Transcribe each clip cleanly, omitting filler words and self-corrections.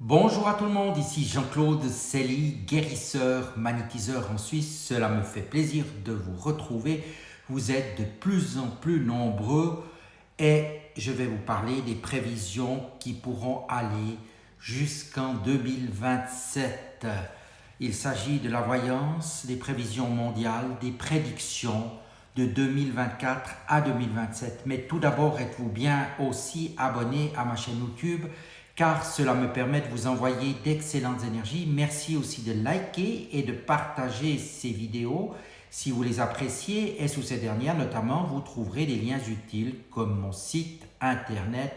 Bonjour à tout le monde, ici Jean-Claude Selly, guérisseur, magnétiseur en Suisse. Cela me fait plaisir de vous retrouver. Vous êtes de plus en plus nombreux et je vais vous parler des prévisions qui pourront aller jusqu'en 2027. Il s'agit de la voyance, des prévisions mondiales, des prédictions de 2024 à 2027. Mais tout d'abord, êtes-vous bien aussi abonné à ma chaîne YouTube car cela me permet de vous envoyer d'excellentes énergies. Merci aussi de liker et de partager ces vidéos si vous les appréciez. Et sous ces dernières, notamment, vous trouverez des liens utiles comme mon site internet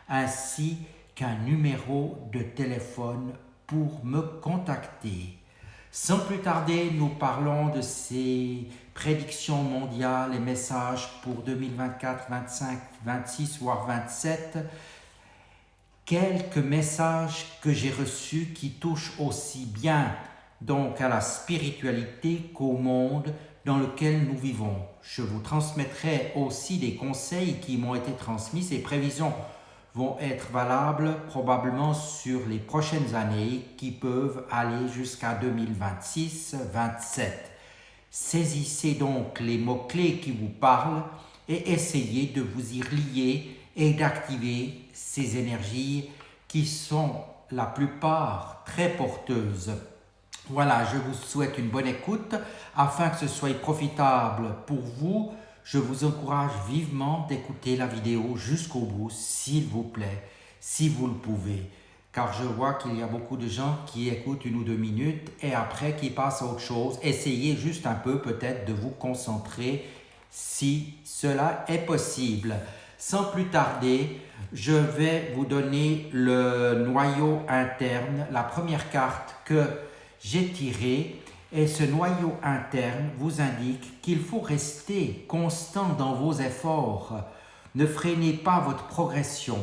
ainsi qu'un numéro de téléphone pour me contacter. Sans plus tarder, nous parlons de ces prédictions mondiales et messages pour 2024, 25, 26 voire 27. Quelques messages que j'ai reçus qui touchent aussi bien donc à la spiritualité qu'au monde dans lequel nous vivons. Je vous transmettrai aussi des conseils qui m'ont été transmis. Ces prévisions vont être valables probablement sur les prochaines années qui peuvent aller jusqu'à 2026-27. Saisissez donc les mots-clés qui vous parlent et essayez de vous y relier et d'activer ces énergies qui sont la plupart très porteuses. Voilà, je vous souhaite une bonne écoute. Afin que ce soit profitable pour vous, je vous encourage vivement d'écouter la vidéo jusqu'au bout, s'il vous plaît, si vous le pouvez. Car je vois qu'il y a beaucoup de gens qui écoutent 1 ou 2 minutes et après qui passent à autre chose. Essayez juste un peu peut-être de vous concentrer si cela est possible. Sans plus tarder, je vais vous donner le noyau interne, la première carte que j'ai tirée. Et ce noyau interne vous indique qu'il faut rester constant dans vos efforts. Ne freinez pas votre progression.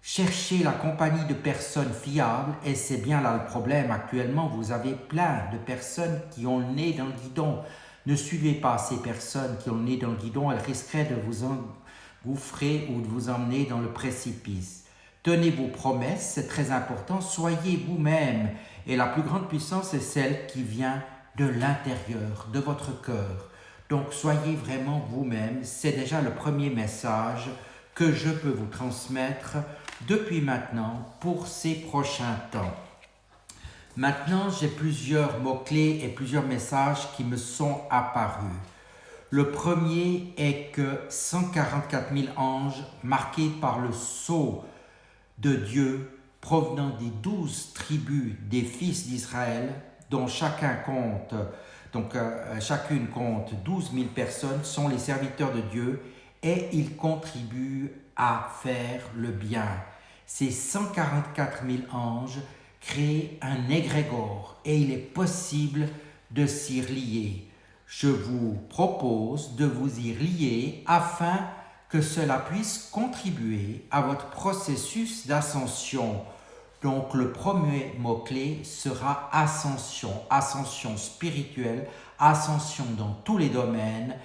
Cherchez la compagnie de personnes fiables et c'est bien là le problème. Actuellement, vous avez plein de personnes qui ont le nez dans le guidon. Ne suivez pas ces personnes qui ont le nez dans le guidon, elles risqueraient de vous engouffrer ou de vous emmener dans le précipice. Tenez vos promesses, c'est très important. Soyez vous-même et la plus grande puissance est celle qui vient de l'intérieur, de votre cœur. Donc soyez vraiment vous-même, c'est déjà le premier message que je peux vous transmettre depuis maintenant pour ces prochains temps. Maintenant, j'ai plusieurs mots-clés et plusieurs messages qui me sont apparus. Le premier est que 144 000 anges marqués par le sceau de Dieu provenant des 12 tribus des fils d'Israël, dont chacune compte 12 000 personnes, sont les serviteurs de Dieu et ils contribuent à faire le bien. Ces 144 000 anges créent un égrégore et il est possible de s'y relier. Je vous propose de vous y relier afin que cela puisse contribuer à votre processus d'ascension. Donc le premier mot-clé sera ascension, ascension spirituelle, ascension dans tous les domaines.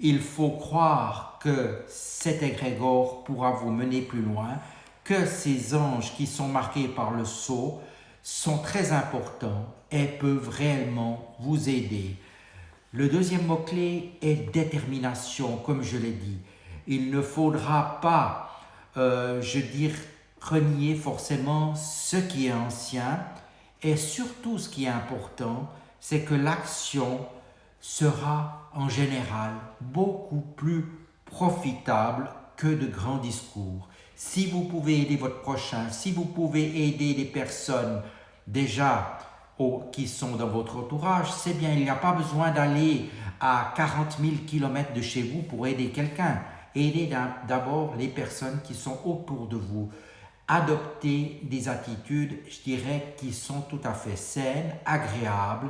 Il faut croire que cet égrégore pourra vous mener plus loin, que ces anges qui sont marqués par le sceau sont très importants et peuvent réellement vous aider. Le deuxième mot-clé est détermination, comme je l'ai dit. Il ne faudra pas, renier forcément ce qui est ancien et surtout ce qui est important, c'est que l'action sera en général beaucoup plus profitable que de grands discours. Si vous pouvez aider votre prochain, si vous pouvez aider les personnes déjà qui sont dans votre entourage, c'est bien, il n'y a pas besoin d'aller à 40 000 km de chez vous pour aider quelqu'un. Aidez d'abord les personnes qui sont autour de vous. Adoptez des attitudes, je dirais, qui sont tout à fait saines, agréables.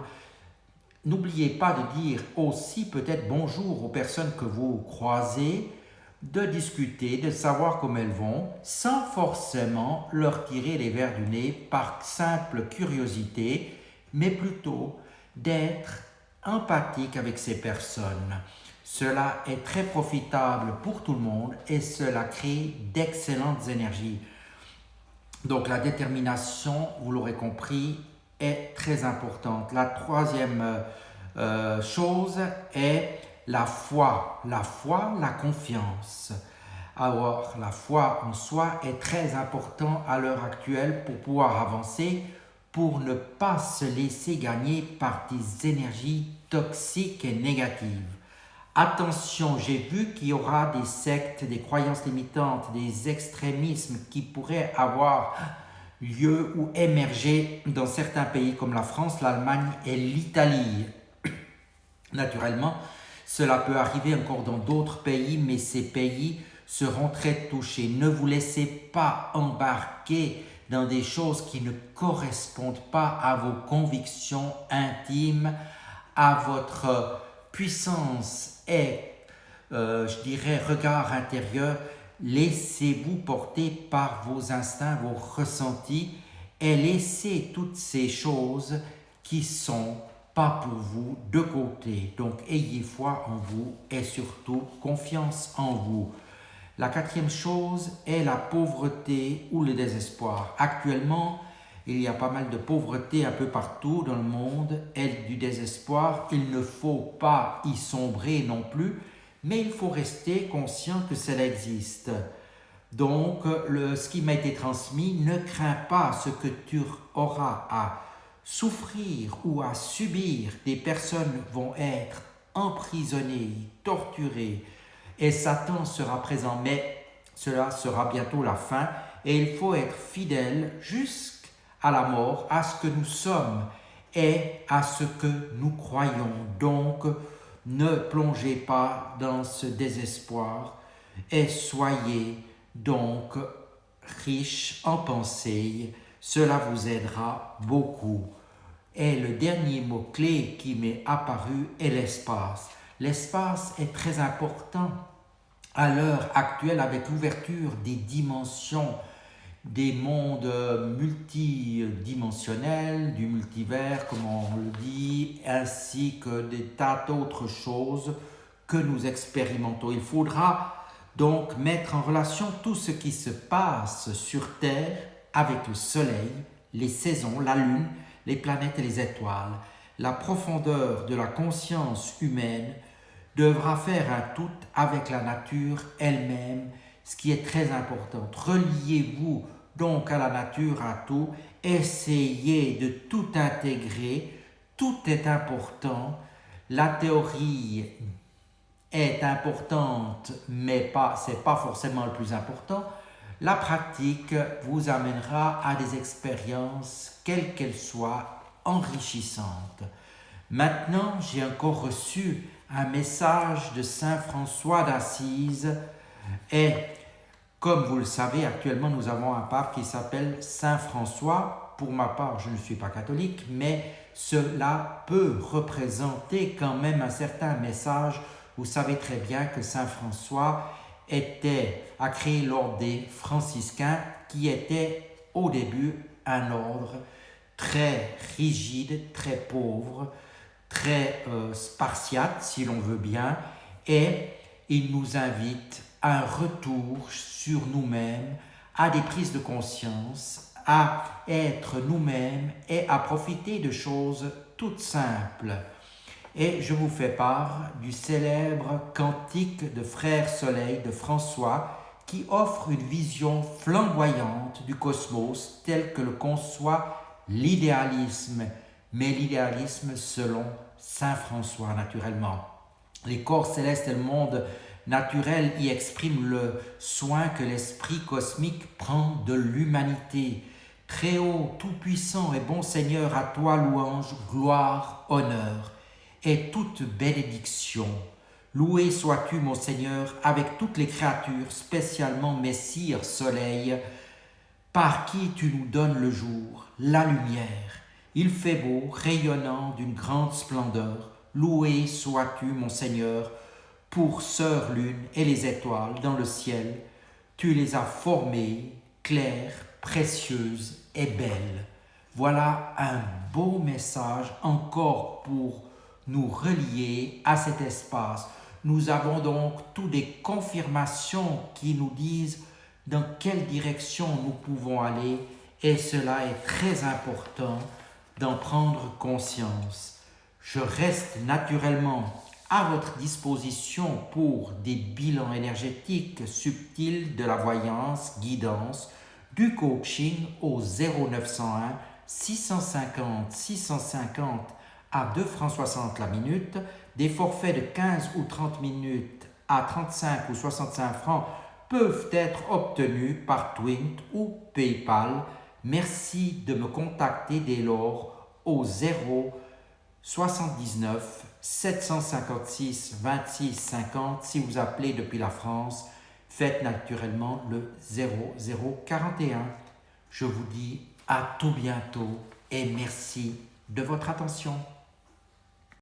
N'oubliez pas de dire aussi peut-être bonjour aux personnes que vous croisez, de discuter, de savoir comment elles vont, sans forcément leur tirer les vers du nez par simple curiosité, mais plutôt d'être empathique avec ces personnes. Cela est très profitable pour tout le monde et cela crée d'excellentes énergies. Donc la détermination, vous l'aurez compris, est très importante. La troisième chose est la foi. La foi, la confiance. Alors, la foi en soi est très important à l'heure actuelle pour pouvoir avancer, pour ne pas se laisser gagner par des énergies toxiques et négatives. Attention, j'ai vu qu'il y aura des sectes, des croyances limitantes, des extrémismes qui pourraient avoir lieu ou émerger dans certains pays comme la France, l'Allemagne et l'Italie. Naturellement, cela peut arriver encore dans d'autres pays, mais ces pays seront très touchés. Ne vous laissez pas embarquer dans des choses qui ne correspondent pas à vos convictions intimes, à votre puissance et, je dirais, regard intérieur. Laissez-vous porter par vos instincts, vos ressentis et laissez toutes ces choses qui sont pas pour vous de côté. Donc ayez foi en vous et surtout confiance en vous. La quatrième chose est la pauvreté ou le désespoir. Actuellement, il y a pas mal de pauvreté un peu partout dans le monde et du désespoir. Il ne faut pas y sombrer non plus, mais il faut rester conscient que cela existe. Donc, ce qui m'a été transmis, ne crains pas ce que tu auras à souffrir ou à subir. Des personnes vont être emprisonnées, torturées, et Satan sera présent, mais cela sera bientôt la fin, et il faut être fidèle jusqu'à la mort, à ce que nous sommes et à ce que nous croyons. Donc, ne plongez pas dans ce désespoir et soyez donc riche en pensée. Cela vous aidera beaucoup. Et le dernier mot-clé qui m'est apparu est l'espace. L'espace est très important à l'heure actuelle avec l'ouverture des dimensions, des mondes multidimensionnels, du multivers, comme on le dit, ainsi que des tas d'autres choses que nous expérimentons. Il faudra donc mettre en relation tout ce qui se passe sur Terre avec le Soleil, les saisons, la Lune, les planètes et les étoiles. La profondeur de la conscience humaine devra faire un tout avec la nature elle-même, ce qui est très important. Reliez-vous donc à la nature, à tout. Essayez de tout intégrer. Tout est important. La théorie est importante, mais c'est pas forcément le plus important. La pratique vous amènera à des expériences, quelles qu'elles soient, enrichissantes. Maintenant, j'ai encore reçu un message de Saint François d'Assise et comme vous le savez, actuellement nous avons un pape qui s'appelle Saint François. Pour ma part, je ne suis pas catholique, mais cela peut représenter quand même un certain message. Vous savez très bien que Saint François a créé l'ordre des franciscains qui était au début un ordre très rigide, très pauvre, très spartiate si l'on veut bien, et il nous invite à un retour sur nous-mêmes, à des prises de conscience, à être nous-mêmes et à profiter de choses toutes simples. Et je vous fais part du célèbre cantique de Frère Soleil de François qui offre une vision flamboyante du cosmos tel que le conçoit l'idéalisme, mais l'idéalisme selon Saint François naturellement. Les corps célestes et le monde naturel y expriment le soin que l'esprit cosmique prend de l'humanité. Très haut, tout-puissant et bon Seigneur, à toi louange, gloire, honneur et toute bénédiction. Loué sois-tu, mon Seigneur, avec toutes les créatures, spécialement Messire Soleil, par qui tu nous donnes le jour, la lumière. Il fait beau, rayonnant d'une grande splendeur. Loué sois-tu, mon Seigneur, pour Sœur Lune et les étoiles dans le ciel. Tu les as formées, claires, précieuses et belles. Voilà un beau message encore pour nous relier à cet espace. Nous avons donc toutes des confirmations qui nous disent dans quelle direction nous pouvons aller et cela est très important d'en prendre conscience. Je reste naturellement à votre disposition pour des bilans énergétiques subtils de la voyance, guidance, du coaching au 0901 650 650 à 2,60 francs la minute, des forfaits de 15 ou 30 minutes à 35 ou 65 francs peuvent être obtenus par Twint ou PayPal. Merci de me contacter dès lors au 0 79 756 26 50. Si vous appelez depuis la France, faites naturellement le 0041. Je vous dis à tout bientôt et merci de votre attention.